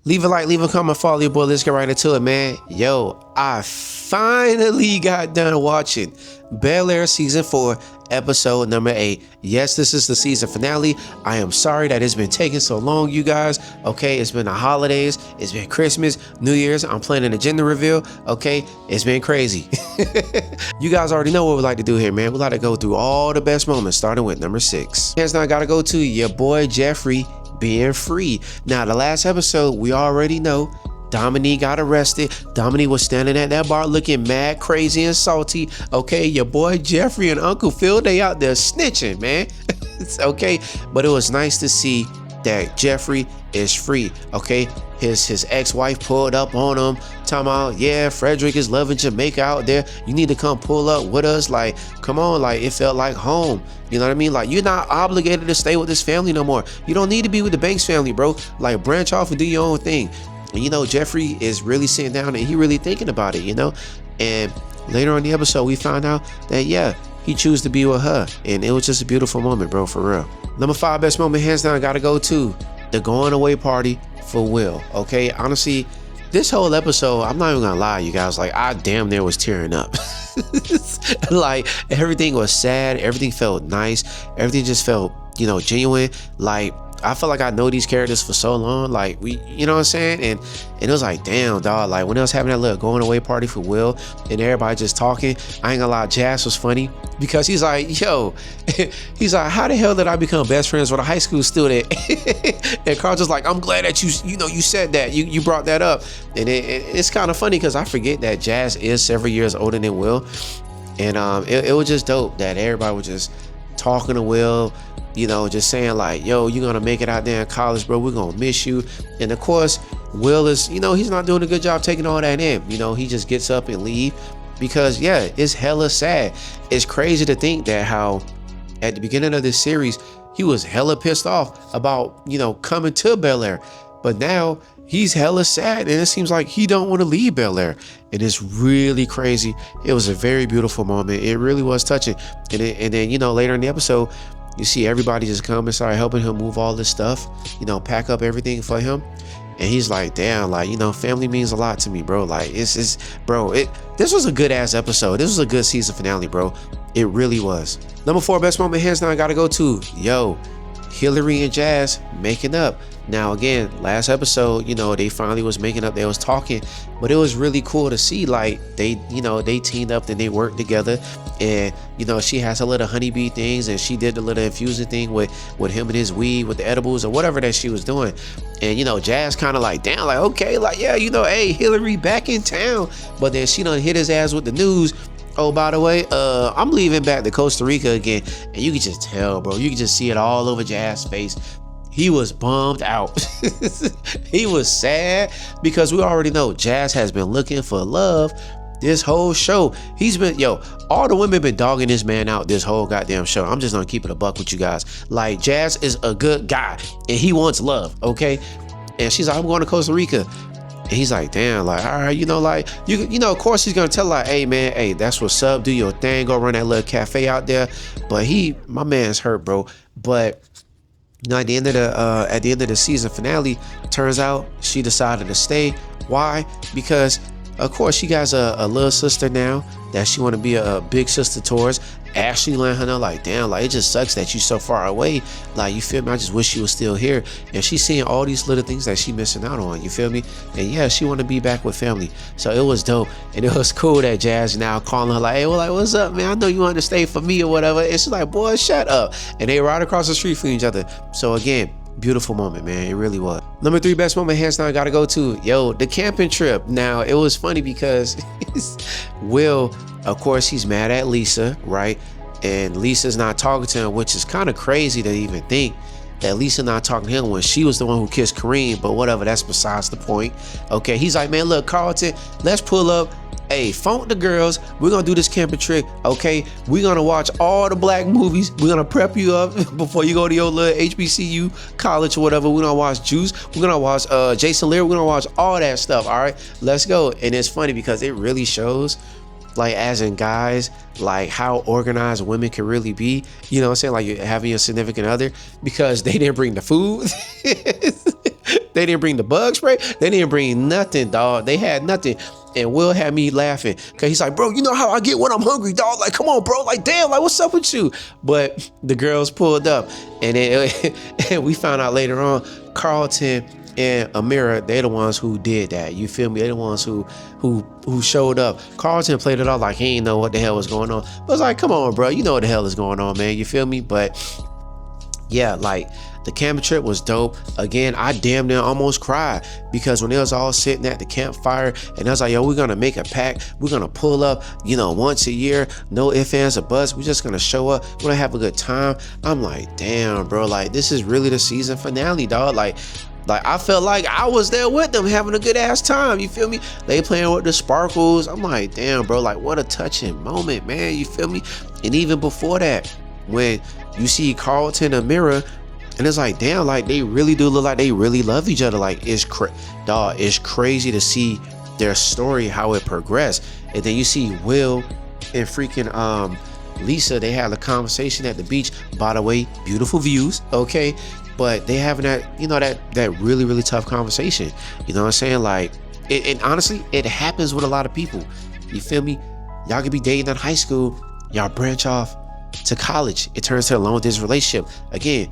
Leave a like, leave a comment, follow your boy. Let's get right into it, man. Yo, I finally got done watching Bel-Air season 4, episode number 8. Yes, this is the season finale. I am sorry that it's been taking so long, you guys. Okay, it's been the holidays, it's been Christmas, New Year's. I'm planning a gender reveal. Okay, it's been crazy. You guys already know what we like to do here, man. We like to go through all the best moments, starting with number 6. Hands down, I gotta go to your boy Jeffrey being free. Now, the last episode, we already know Dominique got arrested. Dominique was standing at that bar looking mad, crazy, and salty. Okay, your boy Jeffrey and Uncle Phil, they out there snitching, man. It's okay, but it was nice to see that Jeffrey is free. Okay, his ex-wife pulled up on him, talking about, yeah, Frederick is loving Jamaica out there. You need to come pull up with us. Like, come on, like, it felt like home. You know what I mean? Like, you're not obligated to stay with this family no more. You don't need to be with the Banks family, bro. Like, branch off and do your own thing. And you know, Jeffrey is really sitting down and he really thinking about it, you know? And later on in the episode, we found out that, yeah, he chose to be with her. And it was just a beautiful moment, bro, for real. Number 5 best moment, hands down, gotta go to the going away party for Will. Okay, honestly, this whole episode, I'm not even gonna lie, you guys, like, I damn near was tearing up. Like, everything was sad, everything felt nice, everything just felt, you know, genuine. Like, I feel like I know these characters for so long, like, we, you know what I'm saying? And it was like, damn, dog, like, when I was having that little going away party for Will and everybody just talking, I ain't gonna lie, Jazz was funny because he's like, yo, he's like, how the hell did I become best friends with a high school student? And Carl just like, I'm glad that you said that, you brought that up. And it's kind of funny because I forget that Jazz is several years older than Will. And it was just dope that everybody was just talking to Will, you know, just saying like, yo, you're gonna make it out there in college, bro, we're gonna miss you. And of course, Will is, you know, he's not doing a good job taking all that in. You know, he just gets up and leave because, yeah, it's hella sad. It's crazy to think that how at the beginning of this series, he was hella pissed off about, you know, coming to Bel-Air, but now he's hella sad and it seems like he don't want to leave Bel-Air. And it's really crazy. It was a very beautiful moment. It really was touching. And then, you know, later in the episode, you see everybody just come and start helping him move all this stuff, you know, pack up everything for him. And he's like, damn, like, you know, family means a lot to me, bro. Like, this was a good ass episode. This was a good season finale, bro. It really was. Number 4 best moment, hands down, I gotta go to, yo, Hillary and Jazz making up. Now, again, last episode, you know, they finally was making up, they was talking, but it was really cool to see, like, they, you know, they teamed up and they worked together. And, you know, she has a little honeybee things and she did the little infusing thing with him and his weed, with the edibles or whatever that she was doing. And, you know, Jazz kind of like, damn, like, okay, like, yeah, you know, hey, Hillary back in town. But then she done hit his ass with the news. Oh, by the way, I'm leaving back to Costa Rica again. And you can just tell, bro, you can just see it all over Jazz's face. He was bummed out. He was sad because we already know Jazz has been looking for love this whole show. He's been, yo, all the women been dogging this man out this whole goddamn show. I'm just gonna keep it a buck with you guys. Like, Jazz is a good guy and he wants love, okay? And she's like, I'm going to Costa Rica. And he's like, damn, like, all right, you know, like, you know, of course he's gonna tell her, like, hey man, hey, that's what's up, do your thing, go run that little cafe out there. But my man's hurt, bro. But you know, at the end of the season finale, turns out she decided to stay. Why? Because of course she got a little sister now that she want to be a big sister towards. Ashley letting her know, like, damn, like, it just sucks that you so far away. Like, you feel me? I just wish you was still here. And she's seeing all these little things that she missing out on. You feel me? And yeah, she want to be back with family. So it was dope. And it was cool that Jazz now calling her like, hey, well, like, what's up, man? I know you want to stay for me or whatever. And she's like, boy, shut up. And they right across the street from each other. So again, beautiful moment, man. It really was. Number 3 best moment, hands down, I gotta go to, yo, the camping trip. Now, it was funny because Will, of course, he's mad at Lisa, right? And Lisa's not talking to him, which is kind of crazy to even think that Lisa not talking to him when she was the one who kissed Kareem. But whatever, that's besides the point. Okay, he's like, man, look, Carlton, let's pull up. Hey, phone the girls. We're gonna do this camping trip, okay? We're gonna watch all the black movies. We're gonna prep you up before you go to your little HBCU college or whatever. We're gonna watch Juice. We're gonna watch Jason Lear. We're gonna watch all that stuff, all right? Let's go. And it's funny because it really shows, like, as in guys, like, how organized women can really be. You know what I'm saying? Like, you're having your significant other, because they didn't bring the food. They didn't bring the bug spray. They didn't bring nothing, dog. They had nothing. And Will had me laughing because he's like, bro, you know how I get when I'm hungry, dog. Like, come on, bro. Like, damn, like, what's up with you? But the girls pulled up, and then we found out later on, Carlton and Amira, they're the ones who did that. You feel me? They're the ones who showed up. Carlton played it off like he didn't know what the hell was going on. But it's like, come on, bro. You know what the hell is going on, man. You feel me? But yeah, like, the camping trip was dope. Again, I damn near almost cried because when they was all sitting at the campfire and I was like, yo, we're gonna make a pact. We're gonna pull up, once a year, no ifs, ands, or buts. We're just gonna show up. We're gonna have a good time. I'm like, damn, bro, like, this is really the season finale, dog. Like I felt like I was there with them having a good ass time. You feel me? They playing with the sparkles. I'm like, damn, bro, like, what a touching moment, man. You feel me? And even before that, when you see Carlton and Amira, and it's like, damn, like, they really do look like they really love each other. Like, it's crazy to see their story, how it progressed. And then you see Will and freaking Lisa, they had a conversation at the beach. By the way, beautiful views, okay? But they having that really, really tough conversation. You know what I'm saying? Like, and honestly, it happens with a lot of people. You feel me? Y'all could be dating in high school. Y'all branch off to college. It turns to a long distance relationship. Again,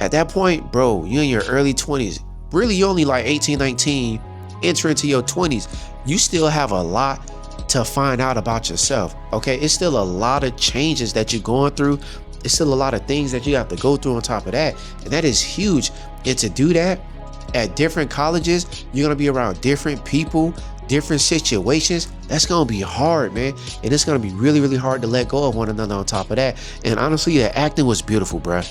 at that point, bro, you're in your early 20s. Really, you're only like 18, 19, enter into your 20s. You still have a lot to find out about yourself, okay? It's still a lot of changes that you're going through. It's still a lot of things that you have to go through on top of that. And that is huge. And to do that at different colleges, you're going to be around different people, different situations. That's going to be hard, man. And it's going to be really, really hard to let go of one another on top of that. And honestly, the acting was beautiful, bruh.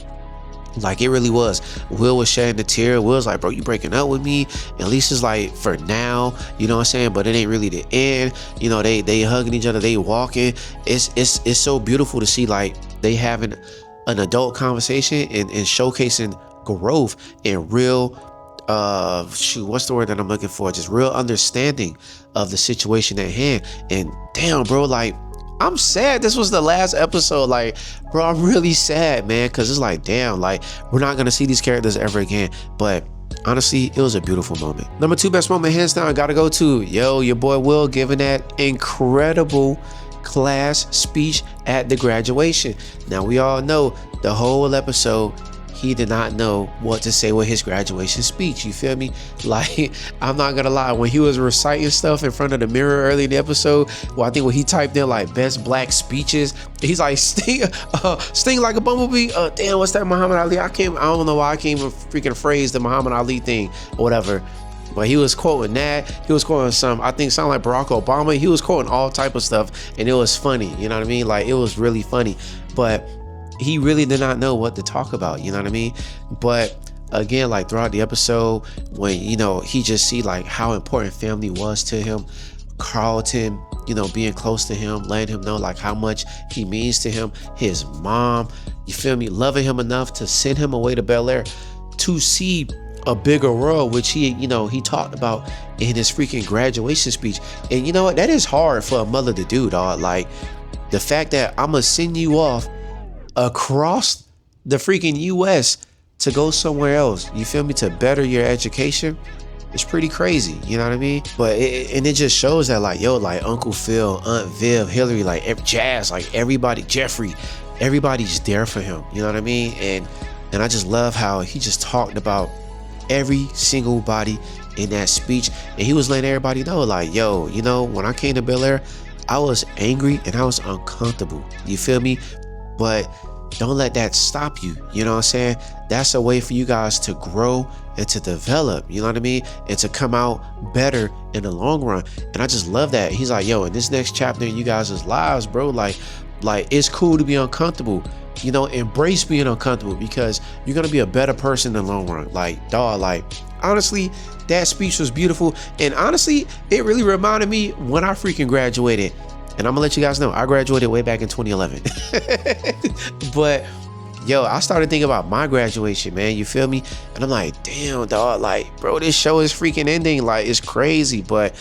Like, it really was. Will was shedding a tear. Will's like, bro, you breaking up with me? And Lisa's like, for now, you know what I'm saying? But it ain't really the end. They hugging each other, they walking. It's so beautiful to see, like, they having an adult conversation and showcasing growth and real, what's the word that I'm looking for? Just real understanding of the situation at hand. And damn, bro, like, I'm sad this was the last episode. Like, bro, I'm really sad, man, because it's like, damn, like, we're not gonna see these characters ever again. But honestly, it was a beautiful moment. Number 2 best moment, hands down, gotta go to your boy Will giving that incredible class speech at the graduation. Now, we all know the whole episode, he did not know what to say with his graduation speech. You feel me? Like, I'm not gonna lie, when he was reciting stuff in front of the mirror early in the episode, well, I think when he typed in like best black speeches, he's like, sting like a bumblebee. Damn, what's that, Muhammad Ali? I don't know why I can't even freaking phrase the Muhammad Ali thing or whatever. But he was quoting that. He was quoting something like Barack Obama. He was quoting all type of stuff, and it was funny. You know what I mean? Like, it was really funny. But he really did not know what to talk about, you know what I mean? But again, like, throughout the episode, when, he just see like how important family was to him, Carlton, being close to him, letting him know like how much he means to him, his mom, you feel me, loving him enough to send him away to Bel-Air to see a bigger world, which he talked about in his freaking graduation speech. And you know what? That is hard for a mother to do, dog. Like, the fact that I'm gonna send you off across the freaking US to go somewhere else, you feel me, to better your education, it's pretty crazy, you know what I mean? But it just shows that, like, yo, like, Uncle Phil, Aunt Viv, Hillary, like, Jazz, like, everybody, Jeffrey, everybody's there for him, you know what I mean? And I just love how he just talked about every single body in that speech, and he was letting everybody know, like, yo, when I came to Bel-Air, I was angry and I was uncomfortable, you feel me? But don't let that stop you. You know what I'm saying? That's a way for you guys to grow and to develop, you know what I mean? And to come out better in the long run. And I just love that. He's like, yo, in this next chapter in you guys' lives, bro, like it's cool to be uncomfortable. Embrace being uncomfortable, because you're gonna be a better person in the long run. Like, dog, like, honestly, that speech was beautiful. And honestly, it really reminded me when I freaking graduated. And I'm gonna let you guys know, I graduated way back in 2011. But yo, I started thinking about my graduation, man, you feel me? And I'm like, damn, dog, like, bro, this show is freaking ending. Like, it's crazy. But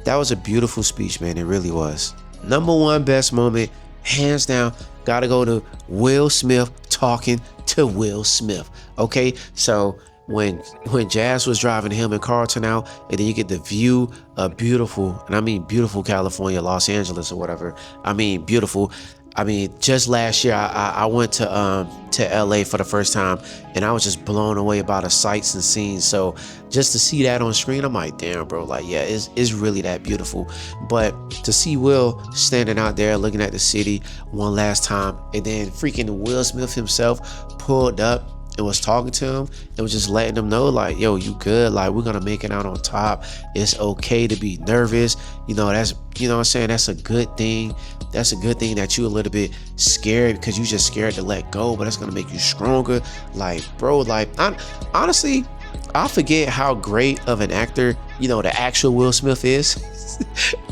that was a beautiful speech, man. It really was. Number 1 best moment, hands down, gotta go to Will Smith talking to Will Smith. Okay, so when Jazz was driving him and Carlton out, and then you get the view of beautiful, and I mean beautiful California, Los Angeles or whatever. I mean beautiful. I mean, just last year I went to LA for the first time, and I was just blown away by the sights and scenes. So just to see that on screen, I'm like, damn, bro, like, yeah, it's really that beautiful. But to see Will standing out there looking at the city one last time, and then freaking Will Smith himself pulled up and was talking to him and was just letting him know, like, yo, you good, like, we're gonna make it out on top. It's okay to be nervous, you know, that's, you know what I'm saying, that's a good thing. That's a good thing that you a little bit scared because you just scared to let go, but that's gonna make you stronger. Like, bro, like, honestly, I forget how great of an actor, you know, the actual Will Smith is.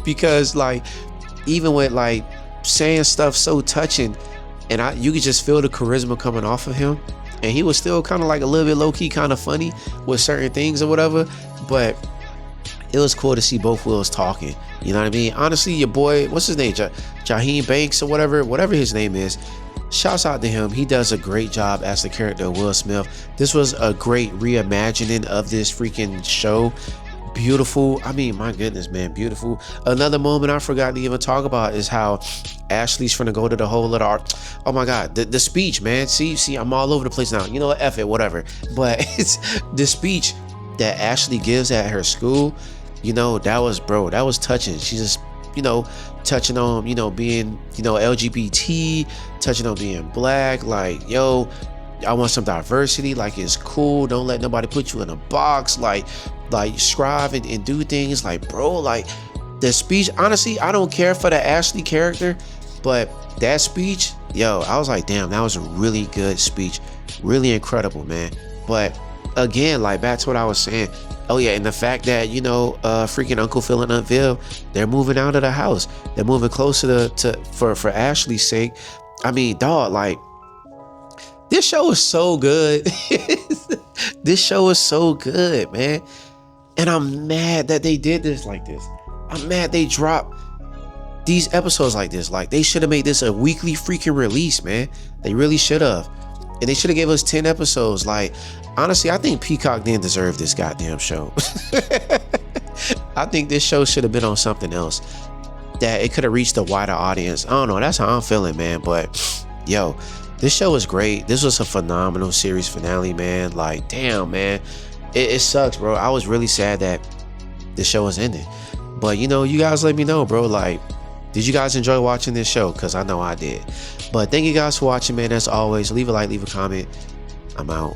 Because, like, even with, like, saying stuff so touching, and you could just feel the charisma coming off of him, and he was still kind of like a little bit low-key kind of funny with certain things or whatever. But it was cool to see both Wills talking, you know what I mean? Honestly, your boy, what's his name, Jaheim Banks or whatever his name is, shouts out to him. He does a great job as the character of Will Smith. This was a great reimagining of this freaking show. Beautiful. I mean, my goodness, man, beautiful. Another moment I forgot to even talk about is how Ashley's finna go to the whole little art. Oh my God, the speech, man. See, I'm all over the place now. You know what? F it, whatever. But it's the speech that Ashley gives at her school. You know, that was touching. She just, you know, touching on, you know, being, you know, LGBT, touching on being black. Like, yo, I want some diversity. Like, it's cool. Don't let nobody put you in a box. Like strive and do things. Like, bro, like, the speech, honestly, I don't care for the Ashley character, but that speech, yo, I was like, damn, that was a really good speech. Really incredible, man. But again, like, back to what I was saying. Oh yeah, and the fact that, you know, freaking Uncle Phil and Aunt Viv, they're moving out of the house. They're moving closer for Ashley's sake. I mean, dog, like, this show is so good. This show is so good, man. And I'm mad that they did this like this. I'm mad they dropped these episodes like this. Like, they should have made this a weekly freaking release, man. They really should have. And they should have gave us 10 episodes. Like, honestly, I think Peacock didn't deserve this goddamn show. I think this show should have been on something else, that it could have reached a wider audience. I don't know. That's how I'm feeling, man. But, yo, this show was great. This was a phenomenal series finale, man. Like, damn, man. It sucks, bro. I was really sad that this show was ending. But, you know, you guys let me know, bro. Like, did you guys enjoy watching this show? Because I know I did. But thank you guys for watching, man. As always, leave a like, leave a comment. I'm out.